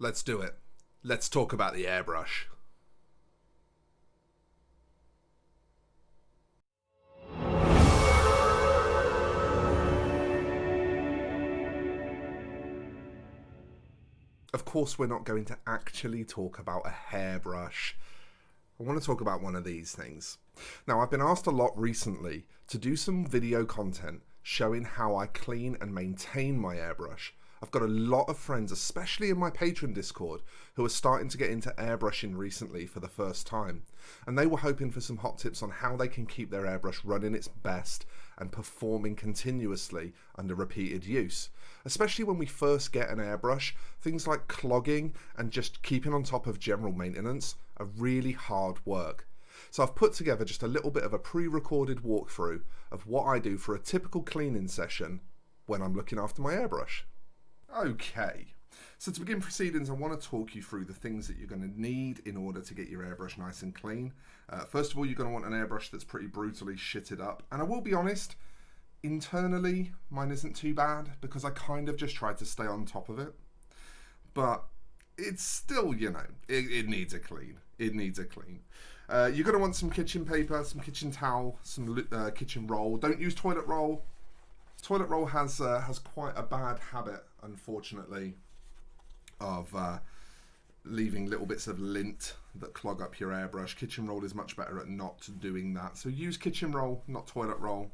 Let's do it. Let's talk about the airbrush. Of course, we're not going to actually talk about a hairbrush. I want to talk about one of these things. Now, I've been asked a lot recently to do some video content showing how I clean and maintain my airbrush. I've got a lot of friends, especially in my Patreon Discord, who are starting to get into airbrushing recently for the first time. And they were hoping for some hot tips on how they can keep their airbrush running its best and performing continuously under repeated use. Especially when we first get an airbrush, things like clogging and just keeping on top of general maintenance are really hard work. So I've put together just a little bit of a pre-recorded walkthrough of what I do for a typical cleaning session when I'm looking after my airbrush. Okay, so to begin proceedings, I want to talk you through the things that you're going to need in order to get your airbrush nice and clean. First of all, you're going to want an airbrush that's pretty brutally shitted up. And I will be honest, internally, mine isn't too bad because I kind of just tried to stay on top of it. But it's still, you know, it needs a clean. It needs a clean. You're going to want some kitchen paper, some kitchen towel, some kitchen roll. Don't use toilet roll. Toilet roll has quite a bad habit, unfortunately, of leaving little bits of lint that clog up your airbrush. Kitchen roll is much better at not doing that. So use kitchen roll, not toilet roll.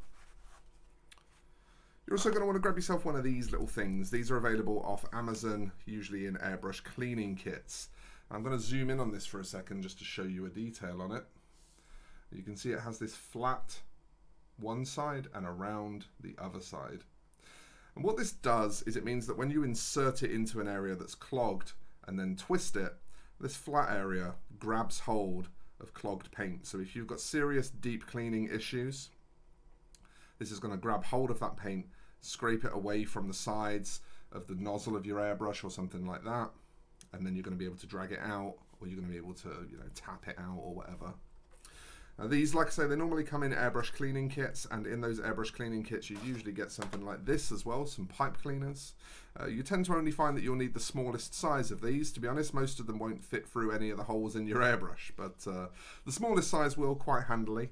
You're also going to want to grab yourself one of these little things. These are available off Amazon, usually in airbrush cleaning kits. I'm going to zoom in on this for a second just to show you a detail on it. You can see it has this flat one side and around the other side. And what this does is it means that when you insert it into an area that's clogged and then twist it, this flat area grabs hold of clogged paint. So if you've got serious deep cleaning issues, this is going to grab hold of that paint, scrape it away from the sides of the nozzle of your airbrush or something like that, and then you're going to be able to drag it out, or you're going to be able to, you know, tap it out or whatever. Now these, like I say, they normally come in airbrush cleaning kits, and in those airbrush cleaning kits you usually get something like this as well, some pipe cleaners. You tend to only find that you'll need the smallest size of these. To be honest, most of them won't fit through any of the holes in your airbrush, but the smallest size will quite handily.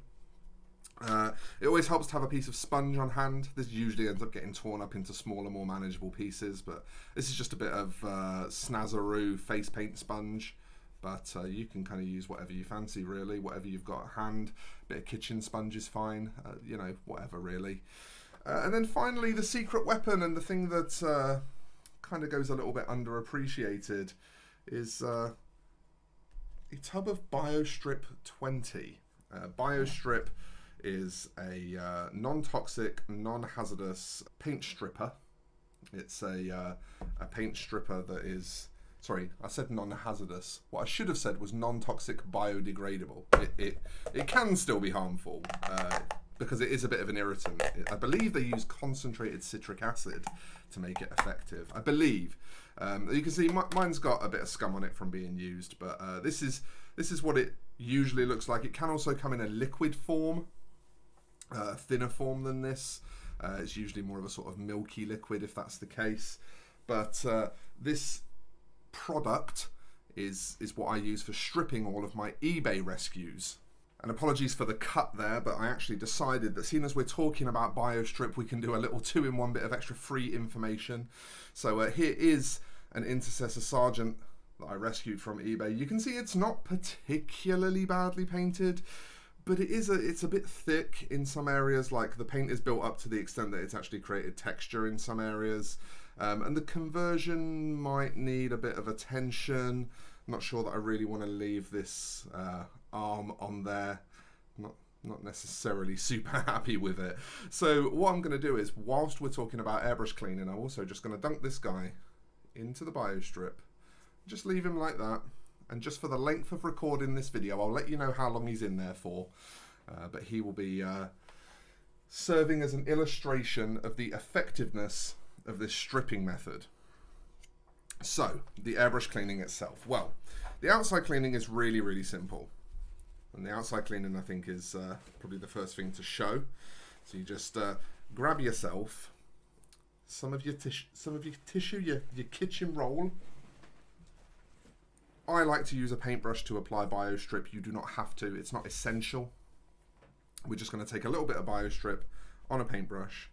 It always helps to have a piece of sponge on hand. This usually ends up getting torn up into smaller, more manageable pieces, but this is just a bit of Snazaroo face paint sponge. But you can kind of use whatever you fancy, really, whatever you've got at hand. A bit of kitchen sponge is fine, you know, whatever, really. And then finally, the secret weapon, and the thing that kind of goes a little bit underappreciated, is a tub of BioStrip 20. BioStrip is a non-toxic, non-hazardous paint stripper. It's a paint stripper that is... Sorry, I said non-hazardous. What I should have said was non-toxic biodegradable. It can still be harmful because it is a bit of an irritant. I believe they use concentrated citric acid to make it effective. I believe. You can see mine's got a bit of scum on it from being used, but this is what it usually looks like. It can also come in a liquid form, thinner form than this. It's usually more of a sort of milky liquid if that's the case. But this product is what I use for stripping all of my eBay rescues. And apologies for the cut there, but I actually decided that seeing as we're talking about BioStrip, we can do a little 2-in-1 bit of extra free information. So here is an Intercessor Sergeant that I rescued from eBay. You can see it's not particularly badly painted, but it's a bit thick in some areas. Like the paint is built up to the extent that it's actually created texture in some areas. And the conversion might need a bit of attention. I'm not sure that I really want to leave this arm on there. Not necessarily super happy with it. So what I'm going to do is, whilst we're talking about airbrush cleaning, I'm also just going to dunk this guy into the BioStrip. Just leave him like that. And just for the length of recording this video, I'll let you know how long he's in there for. But he will be serving as an illustration of the effectiveness of this stripping method. So, the airbrush cleaning itself. Well, the outside cleaning is really, really simple. And the outside cleaning, I think, is probably the first thing to show. So you just grab yourself some of your tissue, your kitchen roll, I like to use a paintbrush to apply BioStrip. You do not have to, it's not essential. We're just going to take a little bit of BioStrip on a paintbrush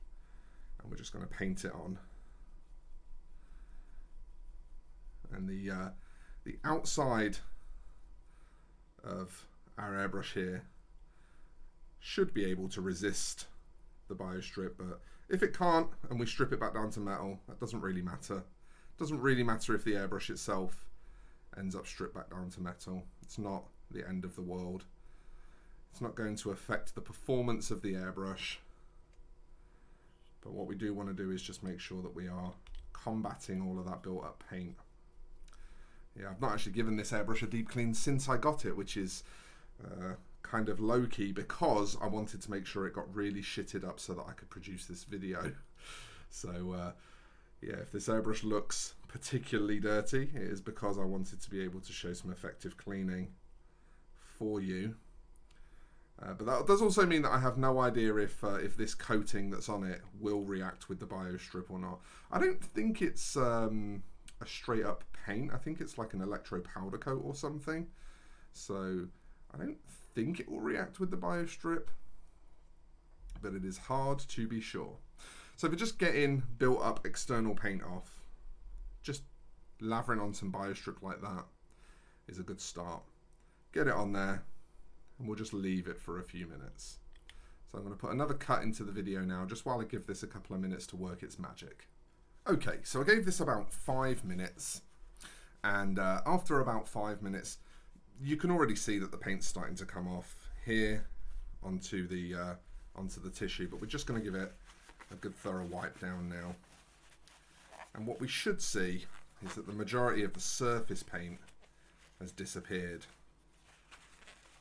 and we're just going to paint it on. And the outside of our airbrush here should be able to resist the BioStrip, but if it can't and we strip it back down to metal, that doesn't really matter. It doesn't really matter if the airbrush itself ends up stripped back down to metal. It's not the end of the world. It's not going to affect the performance of the airbrush, but what we do want to do is just make sure that we are combating all of that built up paint. Yeah, I've not actually given this airbrush a deep clean since I got it, which is kind of low-key because I wanted to make sure it got really shitted up so that I could produce this video. So yeah, if this airbrush looks particularly dirty, it is because I wanted to be able to show some effective cleaning for you. But that does also mean that I have no idea if this coating that's on it will react with the BioStrip or not. I don't think it's a straight up paint. I think it's like an electro powder coat or something. So I don't think it will react with the BioStrip, but it is hard to be sure. So if we're just getting built up external paint off, just lathering on some BioStrip like that is a good start. Get it on there and we'll just leave it for a few minutes. So I'm going to put another cut into the video now, just while I give this a couple of minutes to work its magic. Okay, so I gave this about 5 minutes, and after about 5 minutes, you can already see that the paint's starting to come off here onto the tissue, but we're just going to give it a good thorough wipe down now. And what we should see is that the majority of the surface paint has disappeared.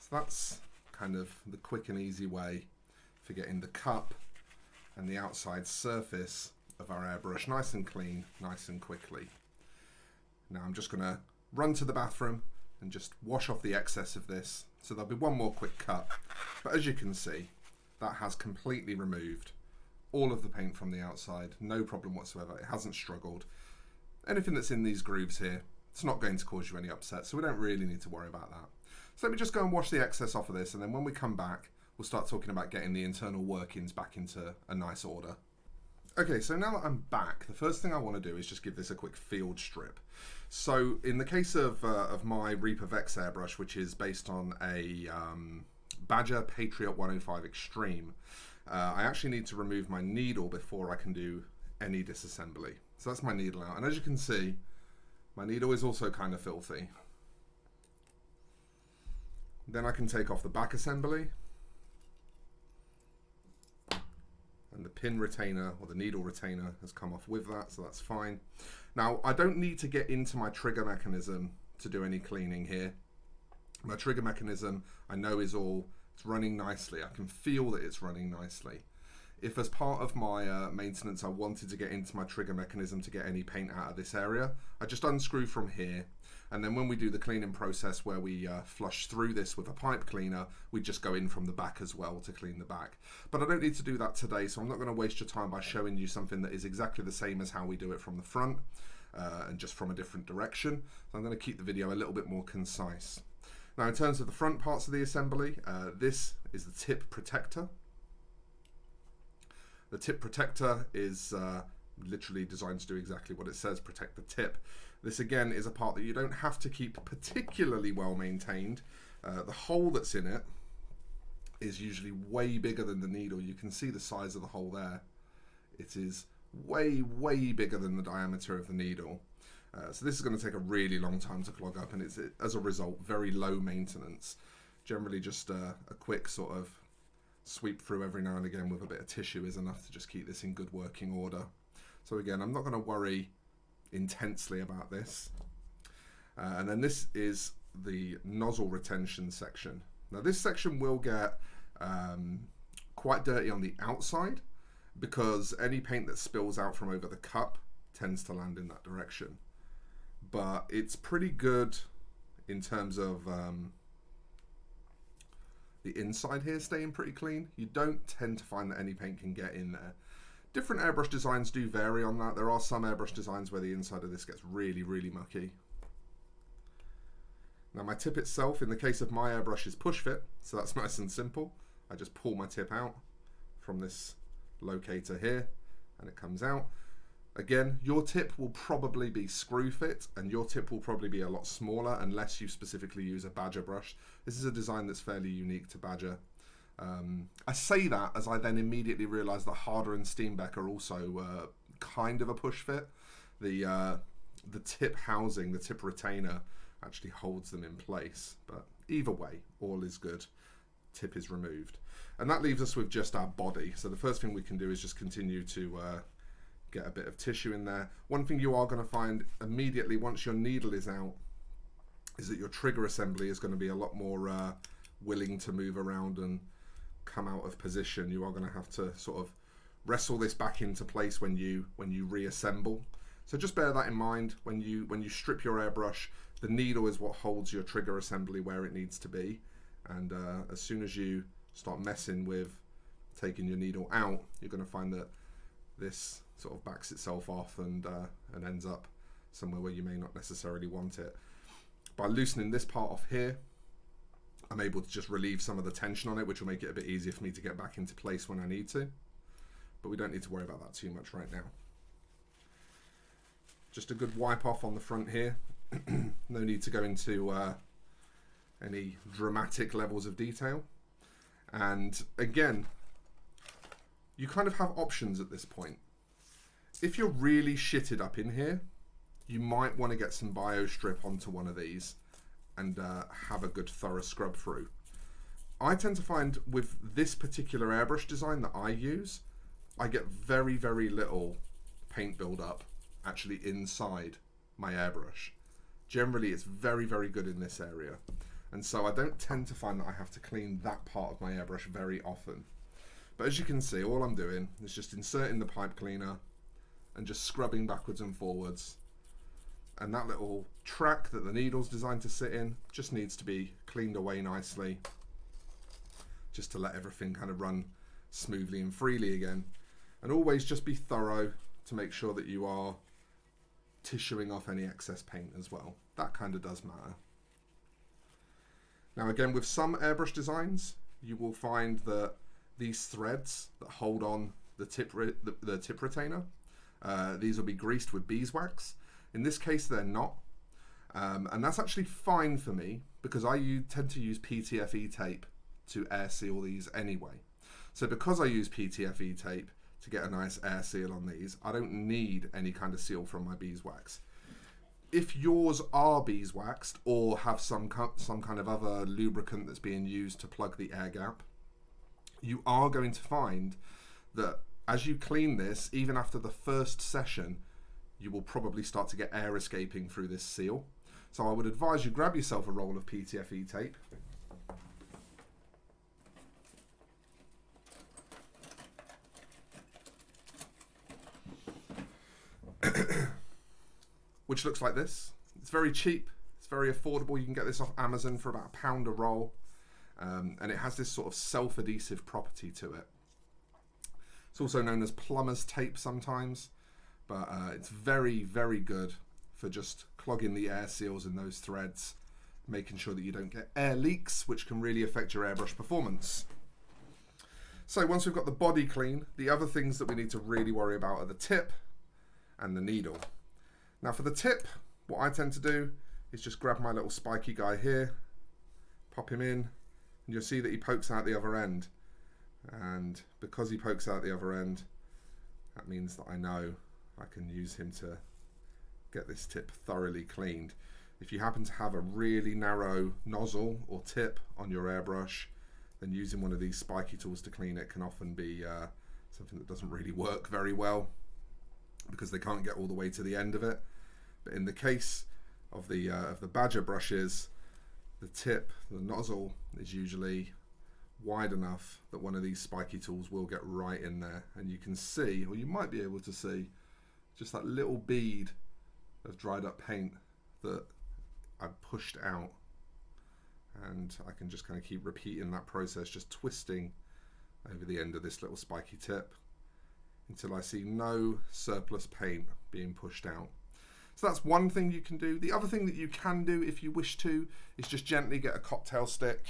So that's kind of the quick and easy way for getting the cup and the outside surface of our airbrush nice and clean, nice and quickly. Now I'm just going to run to the bathroom and just wash off the excess of this. So there'll be one more quick cut, but as you can see, that has completely removed all of the paint from the outside, no problem whatsoever. It hasn't struggled. Anything that's in these grooves here, it's not going to cause you any upset, so we don't really need to worry about that. So let me just go and wash the excess off of this, and then when we come back, we'll start talking about getting the internal workings back into a nice order. Okay, so now that I'm back, the first thing I want to do is just give this a quick field strip. So in the case of my Reaper Vex airbrush, which is based on a Badger Patriot 105 Extreme, I actually need to remove my needle before I can do any disassembly. So that's my needle out, and as you can see, my needle is also kind of filthy. Then I can take off the back assembly, and the pin retainer or the needle retainer has come off with that, so that's fine. Now I don't need to get into my trigger mechanism to do any cleaning here. My trigger mechanism I know is it's running nicely. I can feel that it's running nicely. If as part of my maintenance I wanted to get into my trigger mechanism to get any paint out of this area, I just unscrew from here, and then when we do the cleaning process where we flush through this with a pipe cleaner, we just go in from the back as well to clean the back. But I don't need to do that today, so I'm not going to waste your time by showing you something that is exactly the same as how we do it from the front and just from a different direction. So I'm going to keep the video a little bit more concise. Now in terms of the front parts of the assembly, this is the tip protector. The tip protector is literally designed to do exactly what it says, protect the tip. This again is a part that you don't have to keep particularly well maintained. The hole that's in it is usually way bigger than the needle. You can see the size of the hole there. It is way, way bigger than the diameter of the needle. So this is going to take a really long time to clog up, and it's, as a result, very low maintenance. Generally just a quick sort of sweep through every now and again with a bit of tissue is enough to just keep this in good working order. So again, I'm not going to worry intensely about this. And then this is the nozzle retention section. Now this section will get quite dirty on the outside because any paint that spills out from over the cup tends to land in that direction. But it's pretty good in terms of the inside here staying pretty clean. You don't tend to find that any paint can get in there. Different airbrush designs do vary on that. There are some airbrush designs where the inside of this gets really, really mucky. Now my tip itself, in the case of my airbrush, is push fit, so that's nice and simple. I just pull my tip out from this locator here and it comes out. Again, your tip will probably be screw fit and your tip will probably be a lot smaller unless you specifically use a Badger brush. This is a design that's fairly unique to Badger. I say that as I then immediately realise that Harder and Steenbeck are also kind of a push fit. The tip housing, the tip retainer, actually holds them in place, but either way, all is good. Tip is removed. And that leaves us with just our body. So the first thing we can do is just continue to get a bit of tissue in there. One thing you are going to find immediately once your needle is out is that your trigger assembly is going to be a lot more willing to move around and come out of position. You are going to have to sort of wrestle this back into place when you reassemble. So just bear that in mind when you strip your airbrush. The needle is what holds your trigger assembly where it needs to be, and as soon as you start messing with taking your needle out, you're going to find that this sort of backs itself off and ends up somewhere where you may not necessarily want it. By loosening this part off here, I'm able to just relieve some of the tension on it, which will make it a bit easier for me to get back into place when I need to. But we don't need to worry about that too much right now. Just a good wipe off on the front here. No need to go into any dramatic levels of detail. And again, you kind of have options at this point. If you're really shitted up in here, you might want to get some bio strip onto one of these and have a good thorough scrub through. I tend to find with this particular airbrush design that I use, I get very, very little paint buildup actually inside my airbrush. Generally, it's very, very good in this area. And so I don't tend to find that I have to clean that part of my airbrush very often. But as you can see, all I'm doing is just inserting the pipe cleaner and just scrubbing backwards and forwards. And that little track that the needle's designed to sit in just needs to be cleaned away nicely, just to let everything kind of run smoothly and freely again. And always just be thorough to make sure that you are tissuing off any excess paint as well. That kind of does matter. Now again, with some airbrush designs, you will find that these threads that hold on the tip retainer, these will be greased with beeswax. In this case, they're not. And that's actually fine for me because I tend to use PTFE tape to air seal these anyway. So because I use PTFE tape to get a nice air seal on these, I don't need any kind of seal from my beeswax. If yours are beeswaxed or have some kind of other lubricant that's being used to plug the air gap, you are going to find that as you clean this, even after the first session, you will probably start to get air escaping through this seal. So I would advise you grab yourself a roll of PTFE tape. Which looks like this. It's very cheap, it's very affordable. You can get this off Amazon for about £1 a roll. And it has this sort of self-adhesive property to it. It's also known as plumber's tape sometimes, but it's very, very good for just clogging the air seals in those threads, making sure that you don't get air leaks, which can really affect your airbrush performance. So once we've got the body clean, the other things that we need to really worry about are the tip and the needle. Now for the tip, what I tend to do is just grab my little spiky guy here, pop him in, and you'll see that he pokes out the other end. And because he pokes out the other end, that means that I know I can use him to get this tip thoroughly cleaned. If you happen to have a really narrow nozzle or tip on your airbrush, then using one of these spiky tools to clean it can often be something that doesn't really work very well because they can't get all the way to the end of it. But in the case of the Badger brushes, the tip, the nozzle, is usually wide enough that one of these spiky tools will get right in there, and you can see, or you might be able to see, just that little bead of dried up paint that I pushed out. And I can just kind of keep repeating that process, just twisting over the end of this little spiky tip until I see no surplus paint being pushed out. So that's one thing you can do. The other thing that you can do if you wish to is just gently get a cocktail stick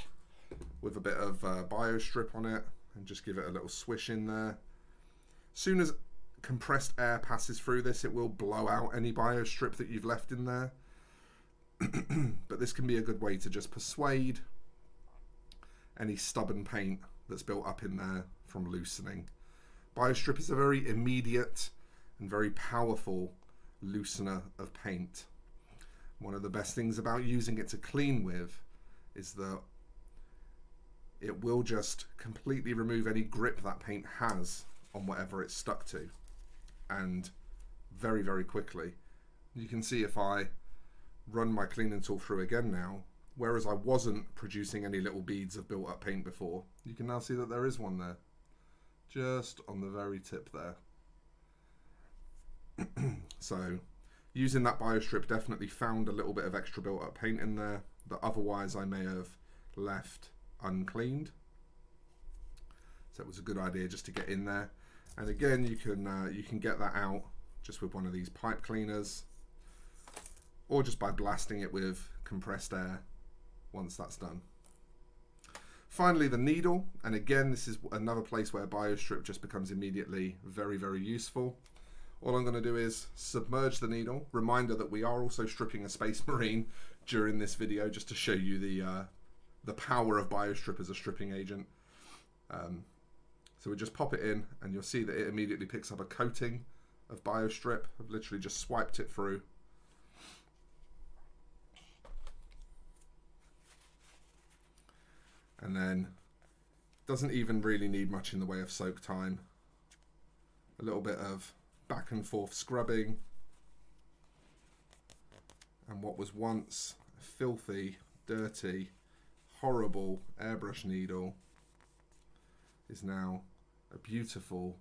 with a bit of BioStrip on it and just give it a little swish in there. Soon as compressed air passes through this, it will blow out any BioStrip that you've left in there. But this can be a good way to just persuade any stubborn paint that's built up in there from loosening. BioStrip is a very immediate and very powerful loosener of paint. One of the best things about using it to clean with is that it will just completely remove any grip that paint has on whatever it's stuck to, and very, very quickly. You can see if I run my cleaning tool through again now, whereas I wasn't producing any little beads of built up paint before, you can now see that there is one there, just on the very tip there. So using that BioStrip definitely found a little bit of extra built up paint in there that otherwise I may have left uncleaned. So it was a good idea just to get in there. And again, you can get that out just with one of these pipe cleaners, or just by blasting it with compressed air once that's done. Finally, the needle, and again, this is another place where BioStrip just becomes immediately very, very useful. All I'm going to do is submerge the needle. Reminder that we are also stripping a Space Marine during this video, just to show you the power of BioStrip as a stripping agent. So we just pop it in, and you'll see that it immediately picks up a coating of BioStrip. I've literally just swiped it through. And then doesn't even really need much in the way of soak time. A little bit of back and forth scrubbing, and what was once a filthy, dirty, horrible airbrush needle is now a beautiful,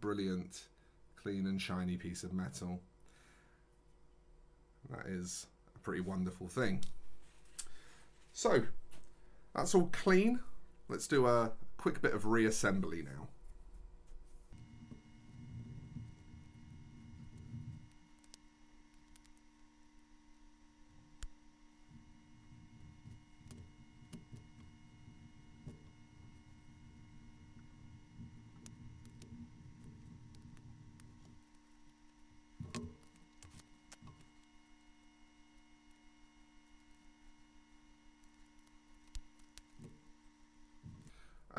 brilliant, clean and shiny piece of metal. That is a pretty wonderful thing. So that's all clean. Let's do a quick bit of reassembly now.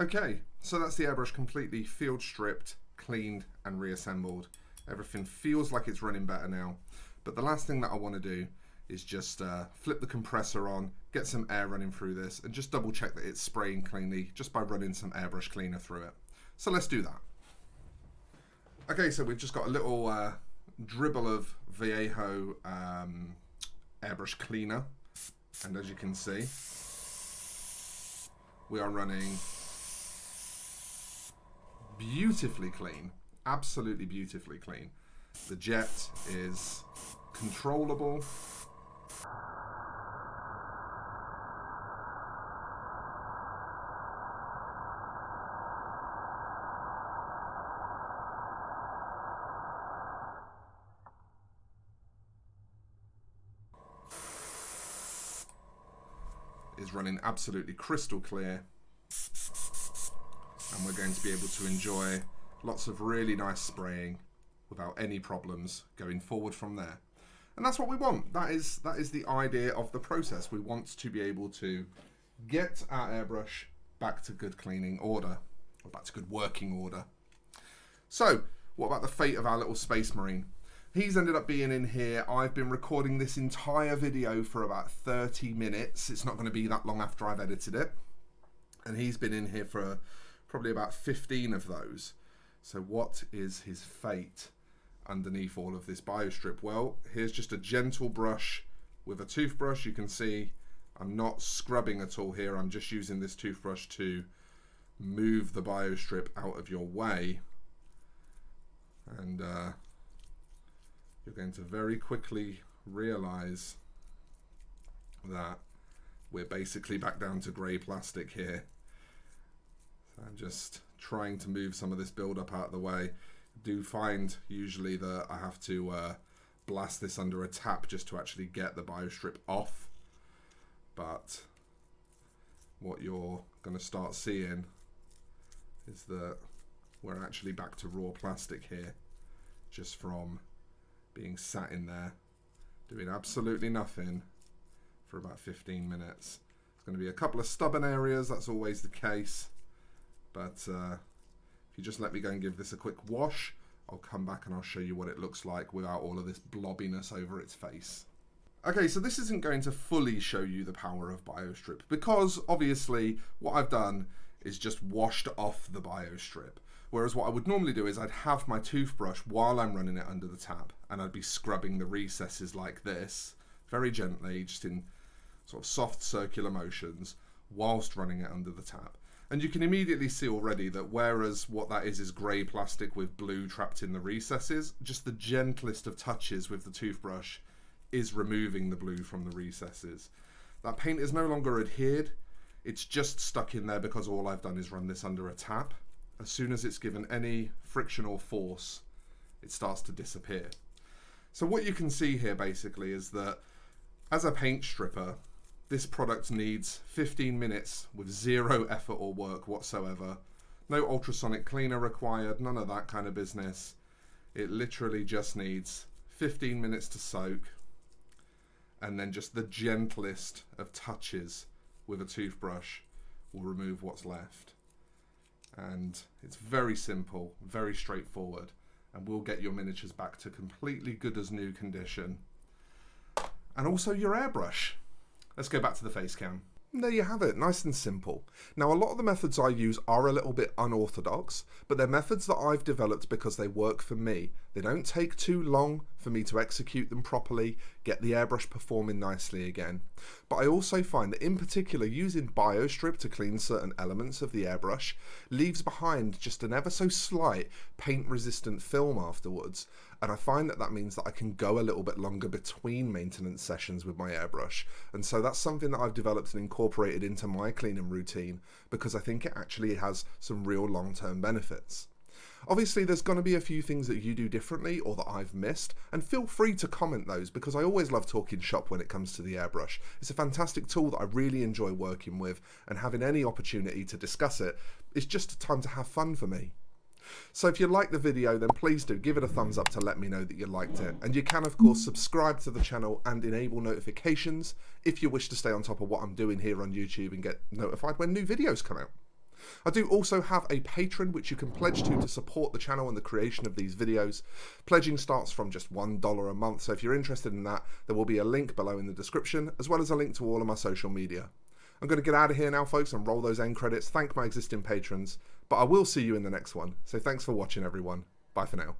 Okay, so that's the airbrush completely field stripped, cleaned and reassembled. Everything feels like it's running better now. But the last thing that I want to do is just flip the compressor on, get some air running through this, and just double check that it's spraying cleanly just by running some airbrush cleaner through it. So let's do that. Okay, so we've just got a little dribble of Vallejo airbrush cleaner, and as you can see, we are running beautifully clean, absolutely beautifully clean. The jet is controllable. Is running absolutely crystal clear. And we're going to be able to enjoy lots of really nice spraying without any problems going forward from there. And that's what we want. That is the idea of the process. We want to be able to get our airbrush back to good cleaning order, or back to good working order. So what about the fate of our little Space Marine? He's ended up being in here. I've been recording this entire video for about 30 minutes. It's not going to be that long after I've edited it. And he's been in here for probably about 15 of those. So what is his fate underneath all of this BioStrip? Well, here's just a gentle brush with a toothbrush. You can see I'm not scrubbing at all here. I'm just using this toothbrush to move the BioStrip out of your way. And you're going to very quickly realize that we're basically back down to grey plastic here. So I'm just trying to move some of this build-up out of the way. I do find usually that I have to blast this under a tap just to actually get the biostrip off. But what you're going to start seeing is that we're actually back to raw plastic here, just from being sat in there doing absolutely nothing for about 15 minutes. There's going to be a couple of stubborn areas, that's always the case, but if you just let me go and give this a quick wash, I'll come back and I'll show you what it looks like without all of this blobbiness over its face. Okay, so this isn't going to fully show you the power of biostrip, because obviously what I've done is just washed off the biostrip. Whereas what I would normally do is I'd have my toothbrush while I'm running it under the tap, and I'd be scrubbing the recesses like this, very gently, just in sort of soft circular motions, whilst running it under the tap. And you can immediately see already that whereas what that is grey plastic with blue trapped in the recesses, just the gentlest of touches with the toothbrush is removing the blue from the recesses. That paint is no longer adhered, it's just stuck in there because all I've done is run this under a tap. As soon as it's given any friction or force, it starts to disappear. So what you can see here basically is that as a paint stripper, this product needs 15 minutes with zero effort or work whatsoever. No ultrasonic cleaner required, none of that kind of business. It literally just needs 15 minutes to soak, and then just the gentlest of touches with a toothbrush will remove what's left. And it's very simple, very straightforward, and we'll get your miniatures back to completely good as new condition. And also your airbrush. Let's go back to the face cam. And there you have it, nice and simple. Now, a lot of the methods I use are a little bit unorthodox, but they're methods that I've developed because they work for me. They don't take too long for me to execute them properly, get the airbrush performing nicely again. But I also find that in particular using biostrip to clean certain elements of the airbrush leaves behind just an ever so slight paint resistant film afterwards. And I find that that means that I can go a little bit longer between maintenance sessions with my airbrush. And so that's something that I've developed and incorporated into my cleaning routine because I think it actually has some real long-term benefits. Obviously, there's going to be a few things that you do differently or that I've missed, and feel free to comment those because I always love talking shop when it comes to the airbrush. It's a fantastic tool that I really enjoy working with, and having any opportunity to discuss it is just a time to have fun for me. So if you liked the video, then please do give it a thumbs up to let me know that you liked it. And you can of course subscribe to the channel and enable notifications if you wish to stay on top of what I'm doing here on YouTube and get notified when new videos come out. I do also have a Patreon which you can pledge to support the channel and the creation of these videos. Pledging starts from just $1 a month, so if you're interested in that, there will be a link below in the description, as well as a link to all of my social media. I'm going to get out of here now, folks, and roll those end credits. Thank my existing patrons, but I will see you in the next one. So thanks for watching, everyone. Bye for now.